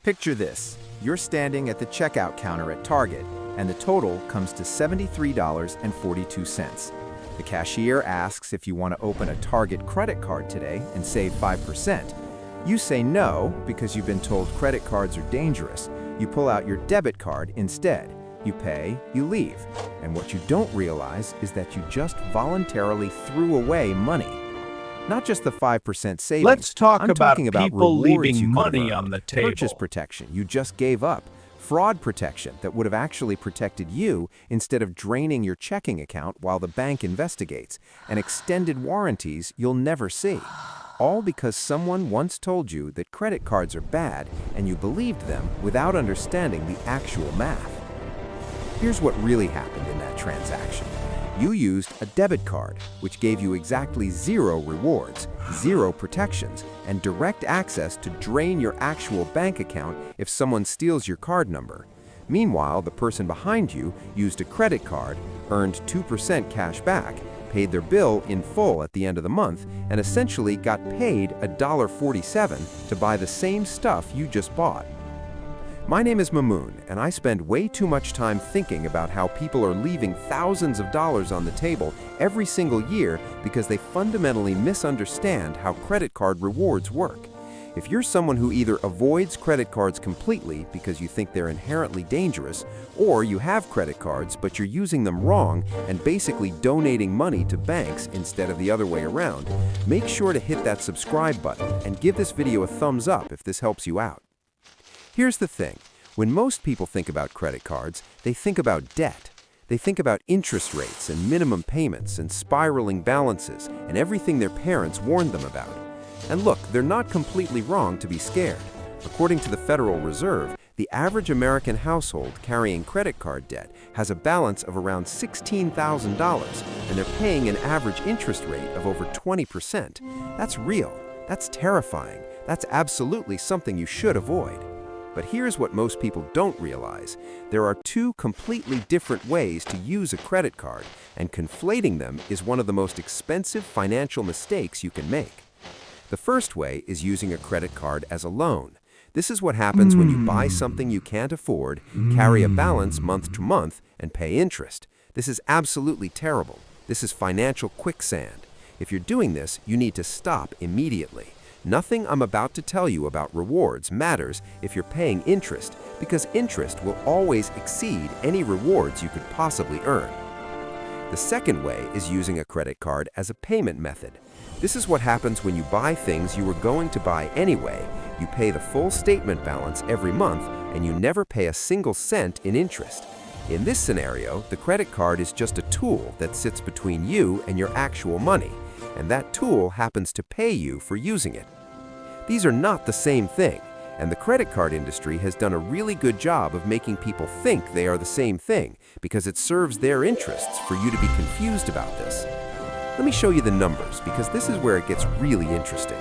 Picture this. You're standing at the checkout counter at Target, and the total comes to $73.42. The cashier asks if you want to open a Target credit card today and save 5%. You say no because you've been told credit cards are dangerous. You pull out your debit card instead. You pay, you leave. And what you don't realize is that you just voluntarily threw away money. Not just the 5% savings. Let's talk I'm about talking about people rewards leaving you money could earn, on the table. purchase protection you just gave up, fraud protection that would have actually protected you instead of draining your checking account while the bank investigates, and extended warranties you'll never see. All because someone once told you that credit cards are bad and you believed them without understanding the actual math. Here's what really happened in that transaction. You used a debit card, which gave you exactly 0 rewards, 0 protections, and direct access to drain your actual bank account if someone steals your card number. Meanwhile, the person behind you used a credit card, earned 2% cash back, paid their bill in full at the end of the month, and essentially got paid $1.47 to buy the same stuff you just bought. My name is Mamoon, and I spend way too much time thinking about how people are leaving thousands of dollars on the table every single year because they fundamentally misunderstand how credit card rewards work. If you're someone who either avoids credit cards completely because you think they're inherently dangerous, or you have credit cards but you're using them wrong and basically donating money to banks instead of the other way around, make sure to hit that subscribe button and give this video a thumbs up if this helps you out. Here's the thing. When most people think about credit cards, they think about debt. They think about interest rates and minimum payments and spiraling balances and everything their parents warned them about. And look, they're not completely wrong to be scared. According to the Federal Reserve, the average American household carrying credit card debt has a balance of around $16,000, and they're paying an average interest rate of over 20%. That's real. That's terrifying. That's absolutely something you should avoid. But here's what most people don't realize. There are 2 completely different ways to use a credit card, and conflating them is one of the most expensive financial mistakes you can make. The first way is using a credit card as a loan. This is what happens when you buy something you can't afford, carry a balance month to month, and pay interest. This is absolutely terrible. This is financial quicksand. If you're doing this, you need to stop immediately. Nothing I'm about to tell you about rewards matters if you're paying interest, because interest will always exceed any rewards you could possibly earn. The second way is using a credit card as a payment method. This is what happens when you buy things you were going to buy anyway. You pay the full statement balance every month, and you never pay a single cent in interest. In this scenario, the credit card is just a tool that sits between you and your actual money, and that tool happens to pay you for using it. These are not the same thing, and the credit card industry has done a really good job of making people think they are the same thing because it serves their interests for you to be confused about this. Let me show you the numbers because this is where it gets really interesting.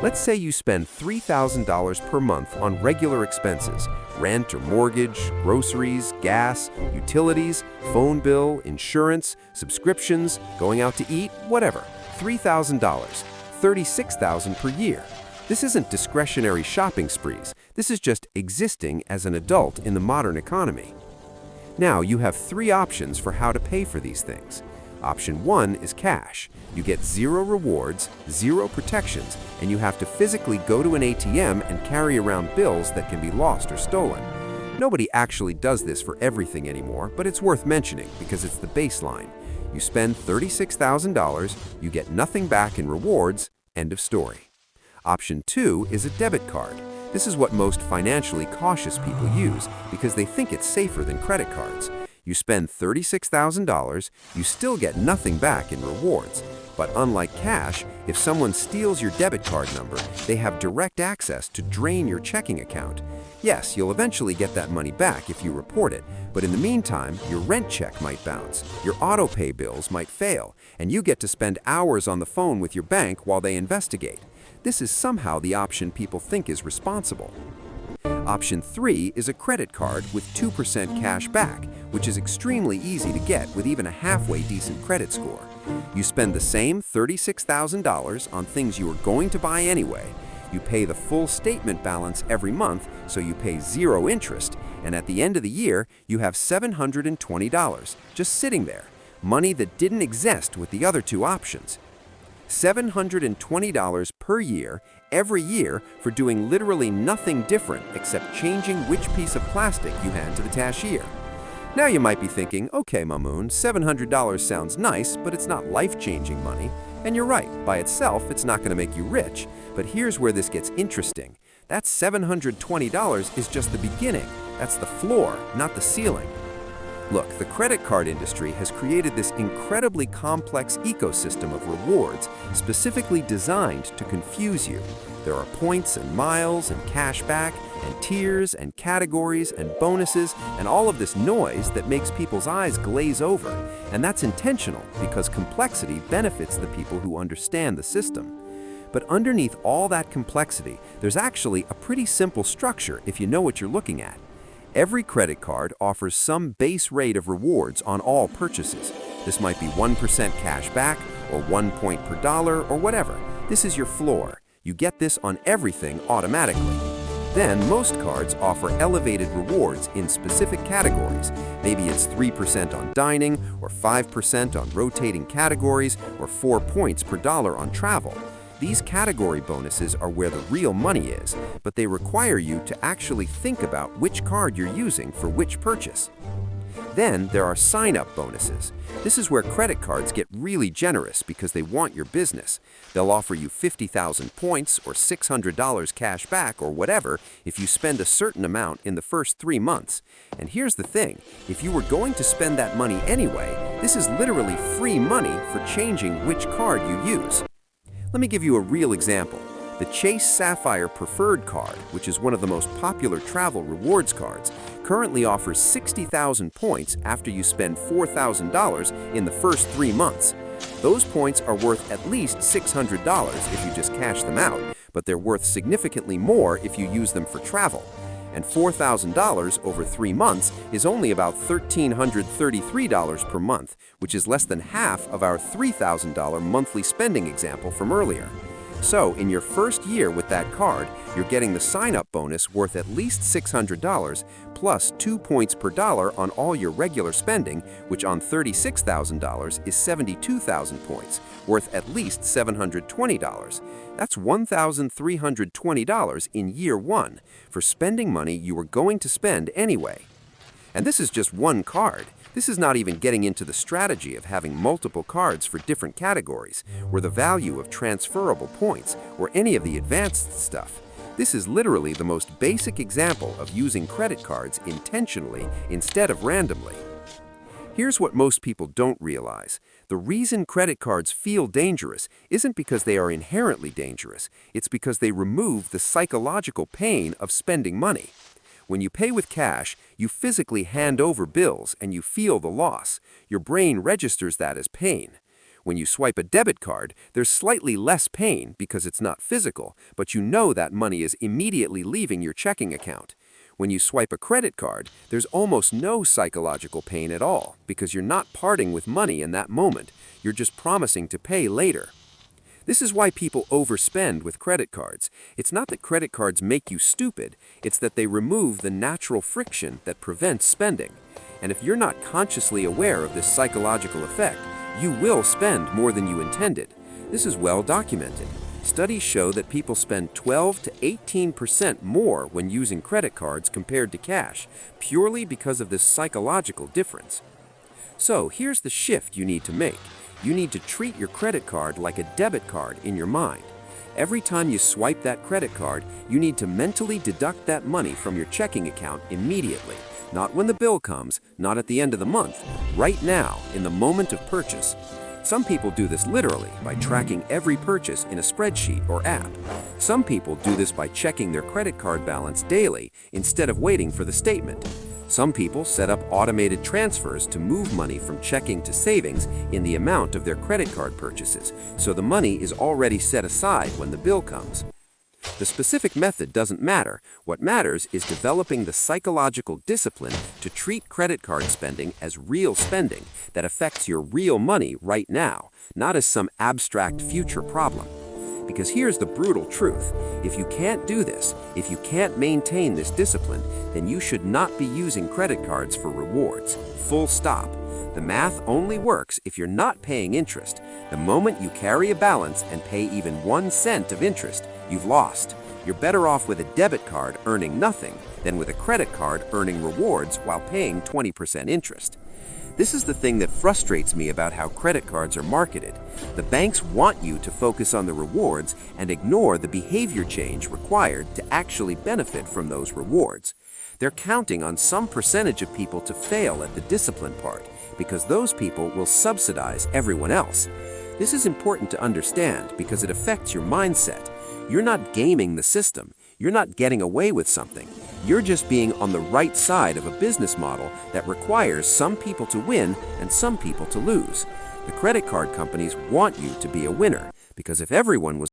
Let's say you spend $3,000 per month on regular expenses, rent or mortgage, groceries, gas, utilities, phone bill, insurance, subscriptions, going out to eat, whatever. $3,000, $36,000 per year. This isn't discretionary shopping sprees. This is just existing as an adult in the modern economy. Now, you have 3 options for how to pay for these things. Option 1 is cash. You get 0 rewards, 0 protections, and you have to physically go to an ATM and carry around bills that can be lost or stolen. Nobody actually does this for everything anymore, but it's worth mentioning because it's the baseline. You spend $36,000, you get nothing back in rewards, end of story. Option 2 is a debit card. This is what most financially cautious people use because they think it's safer than credit cards. You spend $36,000, you still get nothing back in rewards. But unlike cash, if someone steals your debit card number, they have direct access to drain your checking account. Yes, you'll eventually get that money back if you report it, but in the meantime, your rent check might bounce, your auto pay bills might fail, and you get to spend hours on the phone with your bank while they investigate. This is somehow the option people think is responsible. Option 3 is a credit card with 2% cash back, which is extremely easy to get with even a halfway decent credit score. You spend the same $36,000 on things you were going to buy anyway. You pay the full statement balance every month, so you pay zero interest, and at the end of the year, you have $720 just sitting there, money that didn't exist with the other two options. $720 per year, every year, for doing literally nothing different except changing which piece of plastic you hand to the cashier. Now you might be thinking, okay, Mamoon, $700 sounds nice, but it's not life-changing money. And you're right, by itself, it's not going to make you rich. But here's where this gets interesting. That $720 is just the beginning. That's the floor, not the ceiling. Look, the credit card industry has created this incredibly complex ecosystem of rewards specifically designed to confuse you. There are points and miles and cashback and tiers and categories and bonuses and all of this noise that makes people's eyes glaze over. And that's intentional because complexity benefits the people who understand the system. But underneath all that complexity, there's actually a pretty simple structure if you know what you're looking at. Every credit card offers some base rate of rewards on all purchases. This might be 1% cash back or 1 point per dollar or whatever. This is your floor. You get this on everything automatically. Then most cards offer elevated rewards in specific categories. Maybe it's 3% on dining or 5% on rotating categories or 4 points per dollar on travel. These category bonuses are where the real money is, but they require you to actually think about which card you're using for which purchase. Then there are sign-up bonuses. This is where credit cards get really generous because they want your business. They'll offer you 50,000 points or $600 cash back or whatever if you spend a certain amount in the first 3 months. And here's the thing, if you were going to spend that money anyway, this is literally free money for changing which card you use. Let me give you a real example. The Chase Sapphire Preferred card, which is one of the most popular travel rewards cards, currently offers 60,000 points after you spend $4,000 in the first 3 months. Those points are worth at least $600 if you just cash them out, but they're worth significantly more if you use them for travel. And $4,000 over 3 months is only about $1,333 per month, which is less than half of our $3,000 monthly spending example from earlier. So, in your first year with that card, you're getting the sign-up bonus worth at least $600 plus 2 points per dollar on all your regular spending, which on $36,000 is 72,000 points, worth at least $720. That's $1,320 in year 1 for spending money you were going to spend anyway. And this is just one card. This is not even getting into the strategy of having multiple cards for different categories, or the value of transferable points, or any of the advanced stuff. This is literally the most basic example of using credit cards intentionally instead of randomly. Here's what most people don't realize. The reason credit cards feel dangerous isn't because they are inherently dangerous. It's because they remove the psychological pain of spending money. When you pay with cash, you physically hand over bills and you feel the loss. Your brain registers that as pain. When you swipe a debit card, there's slightly less pain because it's not physical, but you know that money is immediately leaving your checking account. When you swipe a credit card, there's almost no psychological pain at all because you're not parting with money in that moment. You're just promising to pay later. This is why people overspend with credit cards. It's not that credit cards make you stupid, it's that they remove the natural friction that prevents spending. And if you're not consciously aware of this psychological effect, you will spend more than you intended. This is well documented. Studies show that people spend 12 to 18% more when using credit cards compared to cash, purely because of this psychological difference. So here's the shift you need to make. You need to treat your credit card like a debit card in your mind. Every time you swipe that credit card, you need to mentally deduct that money from your checking account immediately. Not when the bill comes, not at the end of the month, right now, in the moment of purchase. Some people do this literally by tracking every purchase in a spreadsheet or app. Some people do this by checking their credit card balance daily instead of waiting for the statement. Some people set up automated transfers to move money from checking to savings in the amount of their credit card purchases, so the money is already set aside when the bill comes. The specific method doesn't matter. What matters is developing the psychological discipline to treat credit card spending as real spending that affects your real money right now, not as some abstract future problem. Because here's the brutal truth. If you can't do this, if you can't maintain this discipline, then you should not be using credit cards for rewards. Full stop. The math only works if you're not paying interest. The moment you carry a balance and pay even 1 cent of interest, you've lost. You're better off with a debit card earning nothing than with a credit card earning rewards while paying 20% interest. This is the thing that frustrates me about how credit cards are marketed. The banks want you to focus on the rewards and ignore the behavior change required to actually benefit from those rewards. They're counting on some percentage of people to fail at the discipline part, because those people will subsidize everyone else. This is important to understand because it affects your mindset. You're not gaming the system. You're not getting away with something. You're just being on the right side of a business model that requires some people to win and some people to lose. The credit card companies want you to be a winner, because if everyone was